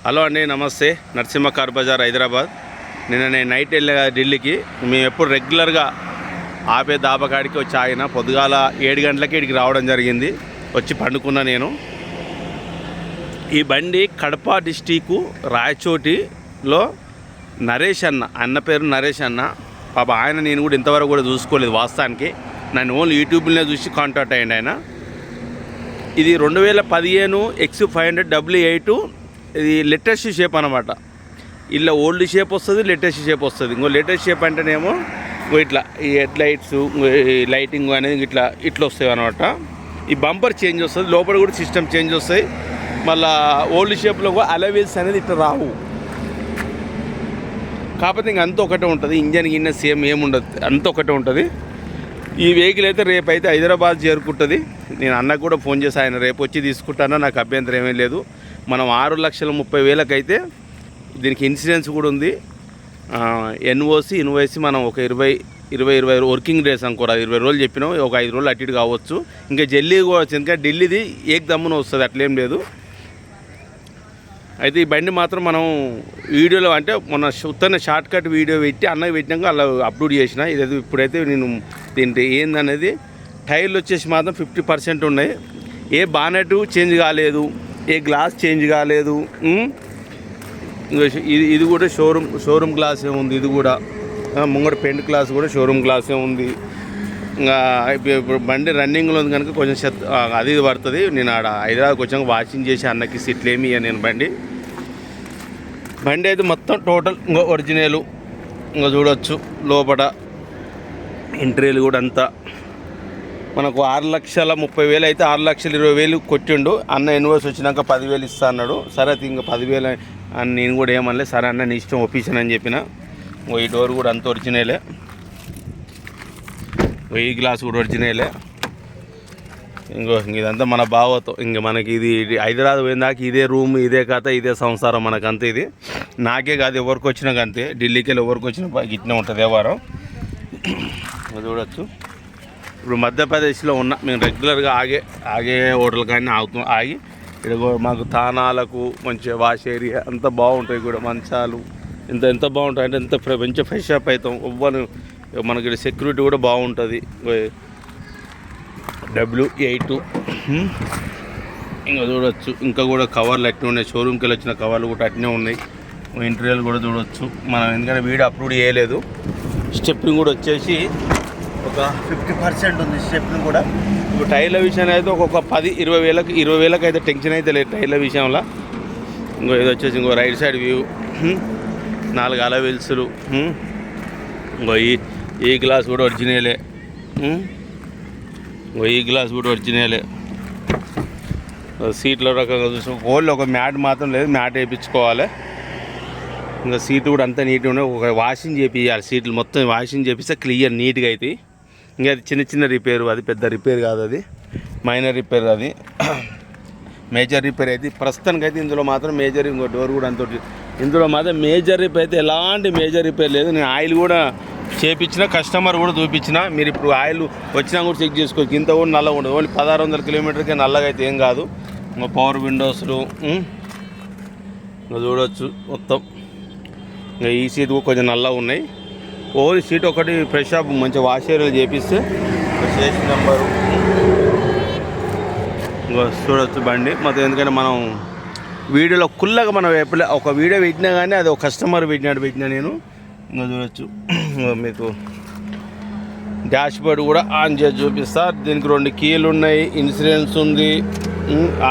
Hello అండి, నమస్తే. Narasimha car Bazar, Hyderabad. నేను నైట్ వెళ్ళా ఢిల్లీకి. మేము ఎప్పుడు రెగ్యులర్గా ఆపే దాబకాడికి వచ్చి ఆగిన. పొద్దుగాల 7 గంటలకి ఇక్కడికి రావడం జరిగింది. వచ్చి పండుకున్నా నేను. ఈ బండి కడప డిస్టిక్ రాయచోటిలో నరేష్ అన్న పేరు నరేష్ అన్న. పాప ఆయన నేను కూడా ఇంతవరకు కూడా చూసుకోలేదు వాస్తవానికి. నన్ను ఓన్లీ యూట్యూబ్లోనే చూసి కాంటాక్ట్ అయ్యండి ఆయన. ఇది 2015 X500 W8. ఇది లేటెస్ట్ షేప్ అనమాట. ఇలా ఓల్డ్ షేప్ వస్తుంది, లేటెస్ట్ షేప్ వస్తుంది. ఇంకో లేటెస్ట్ షేప్ అంటేనేమో ఇట్లా ఈ హెడ్ లైట్స్, లైటింగ్ అనేది ఇట్లా వస్తాయి అనమాట. ఈ బంపర్ చేంజ్ వస్తుంది, లోపల కూడా సిస్టమ్ చేంజ్ వస్తాయి. మళ్ళీ ఓల్డ్ షేప్లో అలవీల్స్ అనేది ఇట్లా రావు. కాకపోతే ఇంక అంత ఒకటే ఉంటుంది. ఇంజన్ గిన్నె సేమ్ ఏముండదు, అంత ఒకటే ఉంటుంది. ఈ వెహికల్ అయితే రేపు అయితే హైదరాబాద్ చేరుకుంటుంది. నేను అన్నకు కూడా ఫోన్ చేసి ఆయన రేపు వచ్చి తీసుకుంటానో నాకు అభ్యంతరం ఏమీ లేదు. మనం 6,30,000 అయితే దీనికి ఇన్సూరెన్స్ కూడా ఉంది. ఇన్వాయిస్ మనం ఒక 20 వర్కింగ్ డేస్ అనుకోరా, 20 రోజులు చెప్పినాం. ఒక 5 రోజులు అటు ఇటు కావచ్చు. ఇంకా జల్దీ కూడా వచ్చింది. ఇంకా ఢిల్లీది ఏకదమ్మున వస్తుంది, అట్లేం లేదు. అయితే ఈ బండి మాత్రం మనం వీడియోలో అంటే మొన్న ఉత్తనే షార్ట్ కట్ వీడియో పెట్టి అన్నకి పెట్టినాక అలా అప్లోడ్ చేసిన. ఇదైతే ఇప్పుడైతే నేను దీంట్లో ఏందనేది టైర్లు వచ్చేసి మాత్రం 50% ఉన్నాయి. ఏ బానెట్ చేంజ్ కాలేదు, ఏ గ్లాస్ చేంజ్ కాలేదు. ఇది కూడా షోరూమ్ గ్లాసే ఉంది. ఇది కూడా ముంగట పెయింట్ గ్లాస్ కూడా షోరూమ్ గ్లాసే ఉంది. ఇంకా ఇప్పుడు బండి రన్నింగ్లో ఉంది కనుక కొంచెం అది పడుతుంది. నేను ఆడ హైదరాబాద్కి వచ్చాక వాషింగ్ చేసి అన్నకి సీట్లు ఏమి ఇయ్య. నేను బండి అయితే మొత్తం టోటల్ ఇంకో ఒరిజినల్. ఇంకా చూడవచ్చు లోపల ఇంటీరియర్ కూడా అంతా. మనకు 6,30,000 అయితే 6,20,000 కొట్టిండు అన్న. ఇన్వాయిస్ వచ్చినాక 10,000 ఇస్తా అన్నాడు. సరే అయితే ఇంకా 10,000 అని నేను కూడా ఏమనలే. సరే అన్న నీ ఇష్టం, ఒప్పించాను అని చెప్పిన. ఈ డోర్ కూడా అంత ఒరిజినలే, ఈ గ్లాస్ కూడా ఒరిజినలే. ఇదంతా మన బావతో. ఇంక మనకి ఇది హైదరాబాద్ పోయిందాక ఇదే రూమ్, ఇదే కథ, ఇదే సంసారం మనకంతే. ఇది నాకే కాదు, ఎవరికి వచ్చినాక అంతే. ఢిల్లీకి వెళ్ళి ఎవరికి వచ్చినా గిట్నే ఉంటుంది వ్యవహారం. చూడవచ్చు. ఇప్పుడు మధ్యప్రదేశ్లో ఉన్న మేము రెగ్యులర్గా ఆగే హోటల్ కానీ ఆగి ఇక్కడ మాకు తానాలకు మంచి వాష్ ఏరియా అంతా బాగుంటాయి. కూడా మంచాలు ఎంత బాగుంటాయి అంటే మంచిగా ఫ్రెష్ అప్ అవుతాం. ఎవ్వరు మనకి సెక్యూరిటీ కూడా బాగుంటుంది. W8 ఇంకా చూడవచ్చు. ఇంకా కూడా కవర్లు అట్నే ఉన్నాయి. షోరూమ్కి వెళ్ళి వచ్చిన కవర్లు కూడా అట్నే ఉన్నాయి. ఇంటీరియర్ కూడా చూడవచ్చు. మనం ఎందుకంటే వీడియో అప్లోడ్ చేయలేదు. స్టెప్ని కూడా వచ్చేసి ఒక 50% ఉంది స్టెప్ని కూడా. ఇప్పుడు టైర్ల విషయాన్ని అయితే ఒక 10-20 అయితే టెన్షన్ అయితే లేదు టైర్ల విషయంలో. ఇది వచ్చేసి ఇంకో రైట్ సైడ్ వ్యూ, 4 అలవీల్స్లు. ఇంకో ఈ గ్లాస్ కూడా ఒరిజినలే. ఈ గ్లాస్ కూడా ఒరిజినలే. సీట్ల రకంగా చూసి ఓన్లీ ఒక మ్యాట్ మాత్రం లేదు, మ్యాట్ వేయించుకోవాలి. ఇంకా సీట్లు కూడా అంతా నీట్గా ఉన్నాయి. ఒక వాషింగ్ చేయించాలి. సీట్లు మొత్తం వాషింగ్ చేపిస్తే క్లియర్ నీట్గా అవుతాయి. ఇంకా అది చిన్న రిపేరు, అది పెద్ద రిపేర్ కాదు, అది మైనర్ రిపేర్. అది మేజర్ రిపేర్ అయితే ప్రస్తుతానికి అయితే ఇందులో మాత్రం మేజర్. ఇంకో డోర్ కూడా అంత ఇందులో మాత్రం మేజర్ రిపేర్ అయితే ఎలాంటి మేజర్ రిపేర్ లేదు. నేను ఆయిల్ కూడా చేపించిన, కస్టమర్ కూడా చూపించిన. మీరు ఇప్పుడు ఆయిల్ వచ్చినా కూడా చెక్ చేసుకోవచ్చు. ఇంత కూడా నల్లగా ఉండదు. ఓన్లీ 1600 కిలోమీటర్కే నల్లగా అయితే ఏం కాదు. ఇంకా పవర్ విండోస్లు ఇంకా చూడవచ్చు మొత్తం. ఇంకా ఈ సీట్ కూడా కొంచెం నల్లగా ఉన్నాయి. ఓన్లీ సీట్ ఒకటి ఫ్రెష్ అప్ మంచిగా వాష్ ఏరియాలు చేపిస్తే చేసి నెంబరు చూడవచ్చు బండి మొత్తం. ఎందుకంటే మనం వీడియోలో కుల్లగా మనం ఎప్పుడు ఒక వీడియో పెట్టినా కానీ అది ఒక కస్టమర్ పెట్టినా నేను. ఇంకా చూడవచ్చు. మీకు డాష్ బోర్డ్ కూడా ఆన్ చేసి చూపిస్తా. దీనికి 2 కీలు ఉన్నాయి, ఇన్సూరెన్స్ ఉంది.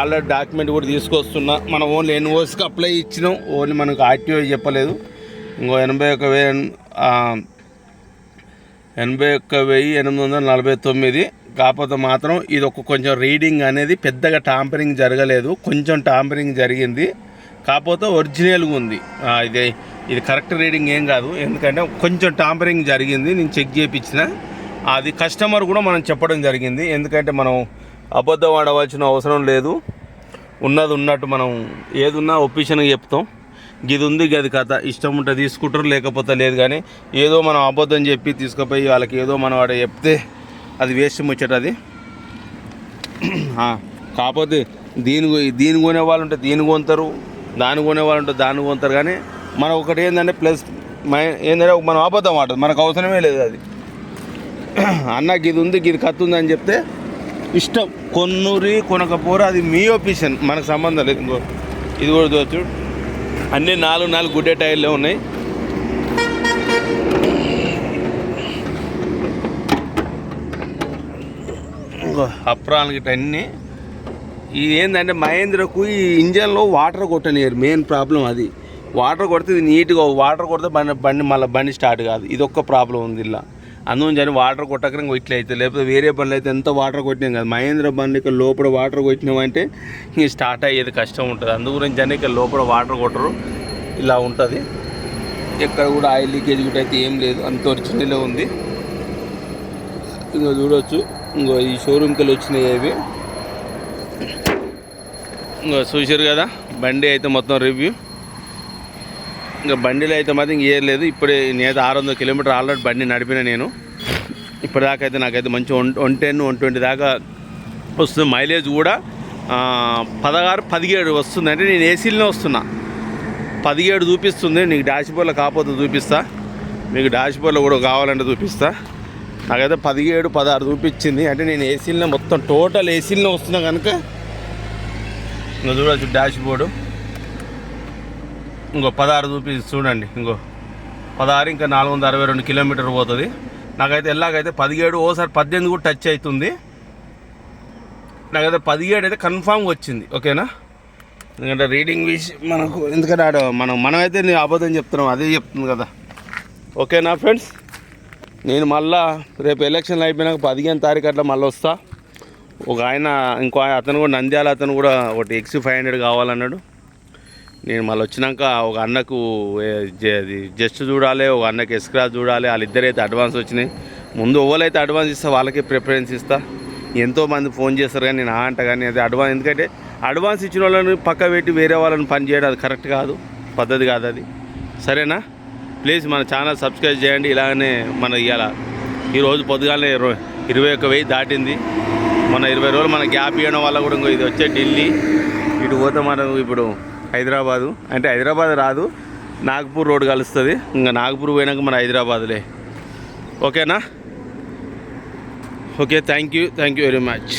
ఆల్రెడీ డాక్యుమెంట్ కూడా తీసుకొస్తున్నా. మనం ఓన్లీ ఎన్ఓసికి అప్లై ఇచ్చినాం, ఓన్లీ మనకు ఆర్టీఓ చెప్పలేదు. ఇంకో 81,849. కాకపోతే మాత్రం ఇది కొంచెం రీడింగ్ అనేది పెద్దగా టాంపరింగ్ జరగలేదు, కొంచెం టాంపరింగ్ జరిగింది. కాకపోతే ఒరిజినల్గా ఉంది. ఇది కరెక్ట్ రీడింగ్ ఏం కాదు, ఎందుకంటే కొంచెం టాంపరింగ్ జరిగింది. నేను చెక్ చేయించిన. అది కస్టమర్ కూడా మనం చెప్పడం జరిగింది. ఎందుకంటే మనం అబద్ధం ఆడవలసిన అవసరం లేదు. ఉన్నది ఉన్నట్టు మనం ఏదున్నా ఒపీషన్గా చెప్తాం. ఇది ఉంది గది కథ, ఇష్టం ఉంటే తీసుకుంటారు, లేకపోతే లేదు. కానీ ఏదో మనం అబద్ధం చెప్పి తీసుకుపోయి వాళ్ళకి ఏదో మనం వాడు చెప్తే అది వేస్ట్ ముచ్చట. అది కాకపోతే దీని కొనే వాళ్ళు ఉంటే దీని కొంటారు, దాన్ని కొనేవాళ్ళు ఉంటారు, దాన్ని కొంటారు. కానీ మనం ఒకటి ఏంటంటే ప్లస్ ఏంటంటే మనం అబద్ధం ఆడదు, మనకు అవసరమే లేదు అది. అన్నకి ఇది ఉంది, ఇది కత్తి ఉంది అని చెప్తే ఇష్టం, కొన్నూరి కొనకపోరు అది మీ ఒపీషన్, మనకు సంబంధం లేదు. ఇంకో ఇది కూడా చూడొచ్చు, అన్నీ 4 గుడ్డే టైర్లే ఉన్నాయి. అప్రాన్కి అన్నీ ఇది ఏంటంటే మహేంద్రకు ఈ ఇంజన్లో వాటర్ కొట్టనియరు, మెయిన్ ప్రాబ్లం అది. వాటర్ కొడితే ఇది నీట్గా, వాటర్ కొడితే బండి స్టార్ట్ కాదు. ఇది ఒక్క ప్రాబ్లం ఉంది ఇలా. అందుకని వాటర్ కొట్టక ఇట్లా అయితే, లేకపోతే వేరే బండ్లు అయితే ఎంత వాటర్ కొట్టినాం కదా. మహేంద్ర బండ్లు ఇక్కడ లోపల వాటర్ కొట్టినామంటే ఇంక స్టార్ట్ అయ్యేది కష్టం ఉంటుంది. అందుగురించి అని ఇక్కడ లోపల వాటర్ కొట్టరు, ఇలా ఉంటుంది. ఎక్కడ కూడా ఆయిల్ లీకేజ్ కూడా అయితే ఏం లేదు, అంత ఒరిజినల్ ఉంది. ఇంకో చూడవచ్చు, ఇంకో ఈ షోరూమ్కి వెళ్ళి వచ్చినాయి అవి. ఇంకో చూసారు కదా బండి అయితే మొత్తం రివ్యూ. ఇంకా బండిలో అయితే మాత్రం ఇంక ఏం లేదు. ఇప్పుడే నేనైతే 600 కిలోమీటర్ ఆల్రెడీ బండి నడిపిన నేను. ఇప్పటిదాకా అయితే నాకైతే మంచి 110, 120 దాకా వస్తుంది. మైలేజ్ కూడా 16, 17 వస్తుంది. అంటే నేను ఏసీలోనే వస్తున్నా, 17 చూపిస్తుంది. నీకు డాష్బోర్డ్లో కాకపోతే చూపిస్తా, మీకు డాష్బోర్డ్లో కూడా కావాలంటే చూపిస్తా. నాకైతే 17, 16 చూపించింది. అంటే నేను ఏసీలోనే మొత్తం టోటల్ ఏసీలోనే వస్తున్నా కనుక. ఇంకా చూడవచ్చు డాష్బోర్డు, ఇంకో 16 చూడండి. ఇంకో 16, ఇంకా 462 కిలోమీటర్ పోతుంది. నాకైతే ఎలాగైతే 17, ఓసారి 18 కూడా టచ్ అవుతుంది. నాకైతే 17 అయితే కన్ఫామ్గా వచ్చింది. ఓకేనా? ఎందుకంటే రీడింగ్ విషయం మనకు, ఎందుకంటే మనమైతే నేను అబద్ధం చెప్తున్నాం, అదే చెప్తుంది కదా. ఓకేనా ఫ్రెండ్స్? నేను మళ్ళా రేపు ఎలక్షన్లు అయిపోయినాక 15 తారీఖు అట్లా మళ్ళీ వస్తా. ఒక ఆయన, ఇంకో అతను కూడా నంద్యాల అతను కూడా ఒకటి XC500 కావాలన్నాడు. నేను మళ్ళీ వచ్చినాక ఒక అన్నకు జస్ట్ చూడాలి, ఒక అన్నకి ఎస్క్రాస్ చూడాలి. వాళ్ళిద్దరైతే అడ్వాన్స్ వచ్చినాయి. ముందు ఎవరైతే అడ్వాన్స్ ఇస్తా వాళ్ళకి ప్రిఫరెన్స్ ఇస్తా. ఎంతోమంది ఫోన్ చేస్తారు కానీ నేను అంట, కానీ అది అడ్వాన్స్, ఎందుకంటే అడ్వాన్స్ ఇచ్చిన వాళ్ళని పక్క పెట్టి వేరే వాళ్ళని పని చేయడం అది కరెక్ట్ కాదు, పద్ధతి కాదు అది. సరేనా? ప్లీజ్ మన ఛానల్ సబ్స్క్రైబ్ చేయండి. ఇలాగనే మన ఇవాళ ఈరోజు పొద్దుగానే 21,000 దాటింది. మన 20 రోజులు మన గ్యాప్ ఇవ్వడం వల్ల కూడా ఇంకో ఇది వచ్చే ఢిల్లీ, ఇటు పోతే మనం ఇప్పుడు హైదరాబాదు, అంటే హైదరాబాద్ రాదు, నాగ్పూర్ రోడ్ కలుస్తుంది. ఇంకా నాగ్పూర్ పోయినాక మన హైదరాబాద్లే. ఓకేనా? Okay, thank you very much.